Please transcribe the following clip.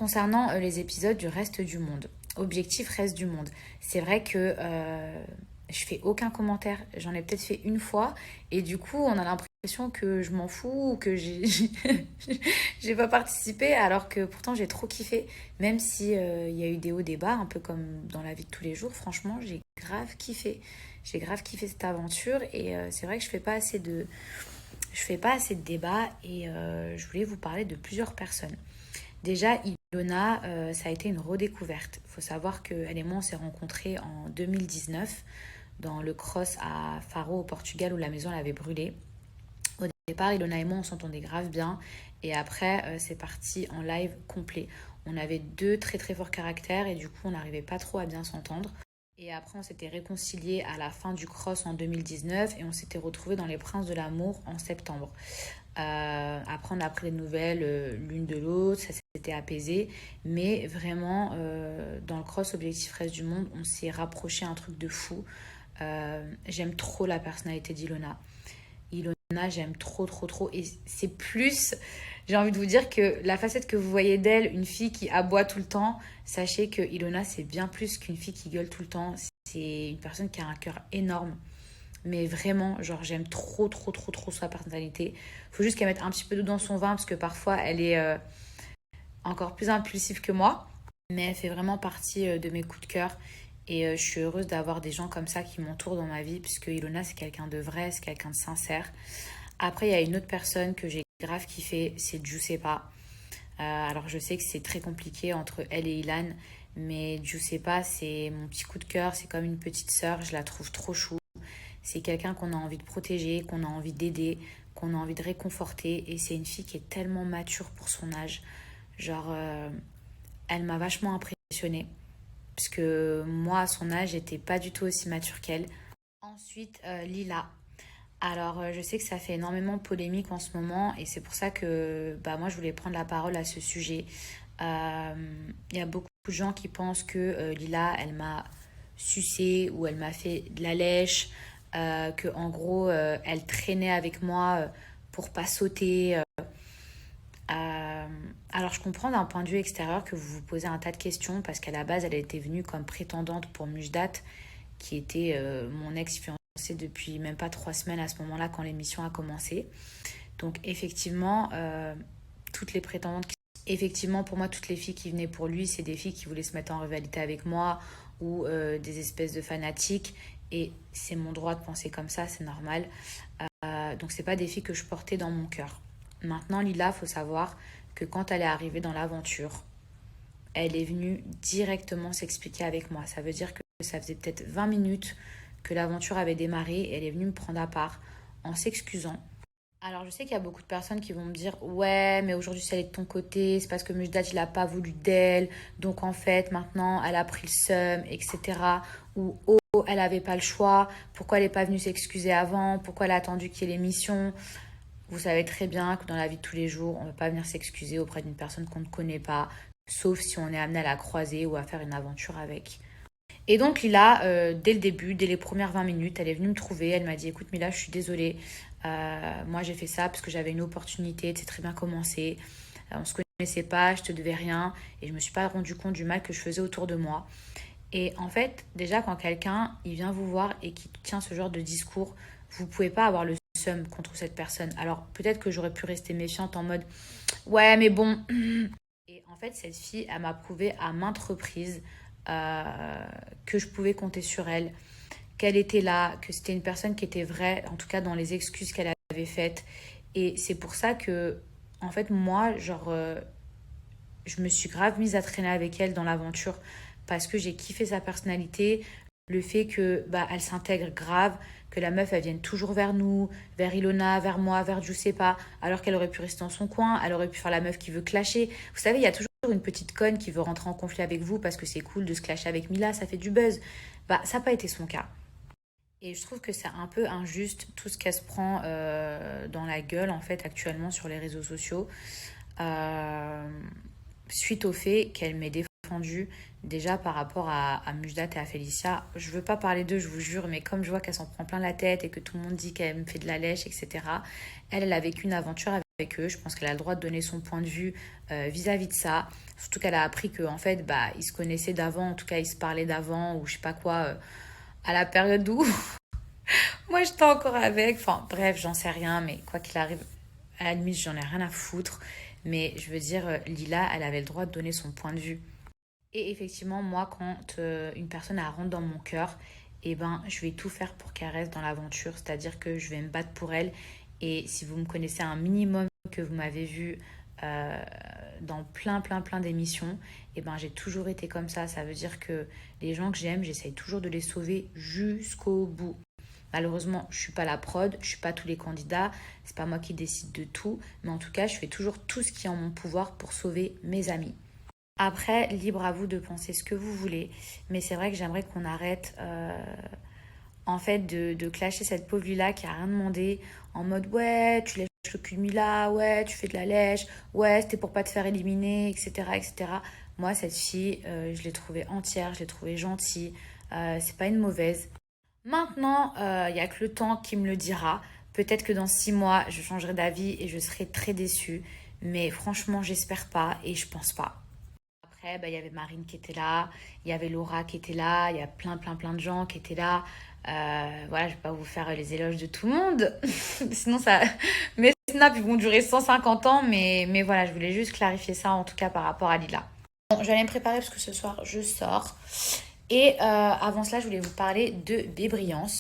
Concernant les épisodes du reste du monde, objectif reste du monde, c'est vrai que je fais aucun commentaire. J'en ai peut-être fait une fois et du coup, on a l'impression que je m'en fous ou que j'ai pas participé alors que pourtant j'ai trop kiffé. Même si il y a eu des hauts, des bas, un peu comme dans la vie de tous les jours, franchement, j'ai grave kiffé. J'ai grave kiffé cette aventure et c'est vrai que je fais pas assez de débats et je voulais vous parler de plusieurs personnes. Déjà, Ilona, ça a été une redécouverte. Il faut savoir qu'elle et moi, on s'est rencontrés en 2019 dans le cross à Faro au Portugal où la maison elle avait brûlé. Au départ, Ilona et moi, on s'entendait grave bien. Et après, c'est parti en live complet. On avait deux très très forts caractères et du coup, on n'arrivait pas trop à bien s'entendre. Et après, on s'était réconciliés à la fin du cross en 2019 et on s'était retrouvés dans les Princes de l'amour en septembre. Après, on a pris des nouvelles l'une de l'autre, ça s'était apaisé. Mais vraiment, dans le cross Objectif Reste du Monde, on s'est rapproché un truc de fou. J'aime trop la personnalité d'Ilona. Ilona, j'aime trop, trop, trop. Et c'est plus, j'ai envie de vous dire que la facette que vous voyez d'elle, une fille qui aboie tout le temps, sachez que Ilona, c'est bien plus qu'une fille qui gueule tout le temps. C'est une personne qui a un cœur énorme. Mais vraiment, genre, j'aime trop, trop, trop, trop sa personnalité. Faut juste qu'elle mette un petit peu d'eau dans son vin parce que parfois, elle est encore plus impulsive que moi. Mais elle fait vraiment partie de mes coups de cœur. Et je suis heureuse d'avoir des gens comme ça qui m'entourent dans ma vie, puisque Ilona, c'est quelqu'un de vrai, c'est quelqu'un de sincère. Après, il y a une autre personne que j'ai grave kiffé, c'est Giuseppa. Alors, je sais que c'est très compliqué entre elle et Ilan, mais Giuseppa, c'est mon petit coup de cœur, c'est comme une petite sœur, je la trouve trop chou. C'est quelqu'un qu'on a envie de protéger, qu'on a envie d'aider, qu'on a envie de réconforter. Et c'est une fille qui est tellement mature pour son âge. Genre, elle m'a vachement impressionnée. Parce que moi, à son âge, j'étais pas du tout aussi mature qu'elle. Ensuite, Lila. Alors, je sais que ça fait énormément polémique en ce moment et c'est pour ça que bah, moi, je voulais prendre la parole à ce sujet. Il y a beaucoup de gens qui pensent que Lila, elle m'a sucé ou elle m'a fait de la lèche, que en gros, elle traînait avec moi pour pas sauter. Euh, alors, je comprends d'un point de vue extérieur que vous vous posez un tas de questions parce qu'à la base, elle était venue comme prétendante pour Mujdat, qui était mon ex-fiancé depuis même pas 3 semaines à ce moment-là quand l'émission a commencé. Donc, effectivement, toutes les prétendantes, effectivement, pour moi, toutes les filles qui venaient pour lui, c'est des filles qui voulaient se mettre en rivalité avec moi ou des espèces de fanatiques. Et c'est mon droit de penser comme ça, c'est normal. Donc, c'est pas des filles que je portais dans mon cœur. Maintenant, Lila, faut savoir que quand elle est arrivée dans l'aventure, elle est venue directement s'expliquer avec moi. Ça veut dire que ça faisait peut-être 20 minutes que l'aventure avait démarré et elle est venue me prendre à part en s'excusant. Alors, je sais qu'il y a beaucoup de personnes qui vont me dire ouais, mais aujourd'hui, si elle est de ton côté, c'est parce que Mujdat, il a pas voulu d'elle. Donc, en fait, maintenant, elle a pris le seum, etc. Ou oh, elle avait pas le choix. Pourquoi elle n'est pas venue s'excuser avant? Pourquoi elle a attendu qu'il y ait l'émission? Vous savez très bien que dans la vie de tous les jours, on ne va pas venir s'excuser auprès d'une personne qu'on ne connaît pas, sauf si on est amené à la croiser ou à faire une aventure avec. Et donc Lila, dès le début, dès les premières 20 minutes, elle est venue me trouver, elle m'a dit écoute Mila, je suis désolée, moi j'ai fait ça parce que j'avais une opportunité, c'est très bien commencé, on se connaissait pas, je te devais rien, et je me suis pas rendu compte du mal que je faisais autour de moi. Et en fait, déjà quand quelqu'un il vient vous voir et qui tient ce genre de discours, vous pouvez pas avoir le seum contre cette personne. Alors peut-être que j'aurais pu rester méfiante en mode ouais mais bon. Et en fait cette fille elle m'a prouvé à maintes reprises que je pouvais compter sur elle, qu'elle était là, que c'était une personne qui était vraie, en tout cas dans les excuses qu'elle avait faites. Et c'est pour ça que en fait moi genre je me suis grave mise à traîner avec elle dans l'aventure parce que j'ai kiffé sa personnalité, le fait que bah elle s'intègre grave, que la meuf elle vienne toujours vers nous, vers Ilona, vers moi, vers Giuseppa, alors qu'elle aurait pu rester dans son coin, elle aurait pu faire la meuf qui veut clasher. Vous savez, il y a toujours une petite conne qui veut rentrer en conflit avec vous parce que c'est cool de se clasher avec Mila, ça fait du buzz. Bah ça n'a pas été son cas. Et je trouve que c'est un peu injuste tout ce qu'elle se prend dans la gueule en fait actuellement sur les réseaux sociaux. Euh, Suite au fait qu'elle m'ait défendue déjà par rapport à Mujdat et à Félicia. Je veux pas parler d'eux, je vous jure, mais comme je vois qu'elle s'en prend plein la tête et que tout le monde dit qu'elle me fait de la lèche, etc. Elle a vécu une aventure avec eux. Je pense qu'elle a le droit de donner son point de vue vis-à-vis de ça. Surtout qu'elle a appris qu'en fait, bah, ils se connaissaient d'avant, en tout cas, ils se parlaient d'avant, ou je sais pas quoi, à la période où moi j'étais encore avec. Enfin, bref, j'en sais rien, mais quoi qu'il arrive, à la limite, j'en ai rien à foutre. Mais je veux dire, Lila, elle avait le droit de donner son point de vue. Et effectivement, moi, quand une personne elle rentre dans mon cœur, eh ben, je vais tout faire pour qu'elle reste dans l'aventure. C'est-à-dire que je vais me battre pour elle. Et si vous me connaissez un minimum, que vous m'avez vu euh, dans plein d'émissions, eh ben, j'ai toujours été comme ça. Ça veut dire que les gens que j'aime, j'essaye toujours de les sauver jusqu'au bout. Malheureusement, je suis pas la prod, je suis pas tous les candidats, c'est pas moi qui décide de tout, mais en tout cas, je fais toujours tout ce qui est en mon pouvoir pour sauver mes amis. Après, libre à vous de penser ce que vous voulez. Mais c'est vrai que j'aimerais qu'on arrête en fait de clasher cette pauvre Lila qui a rien demandé en mode ouais, tu lèches le cul de Mila, ouais, tu fais de la lèche, ouais, c'était pour pas te faire éliminer, etc. etc. Moi, cette fille, je l'ai trouvée entière, je l'ai trouvée gentille, c'est pas une mauvaise. Maintenant, il n'y a que le temps qui me le dira. Peut-être que dans 6 mois, je changerai d'avis et je serai très déçue. Mais franchement, j'espère pas et je pense pas. Après, bah, il y avait Marine qui était là, il y avait Laura qui était là, il y a plein de gens qui étaient là. Voilà, je vais pas vous faire les éloges de tout le monde. Sinon, ça... mes snaps ils vont durer 150 ans. Mais voilà, je voulais juste clarifier ça, en tout cas par rapport à Lila. Bon, je vais aller me préparer parce que ce soir, je sors. Et avant cela, je voulais vous parler de Bébriance.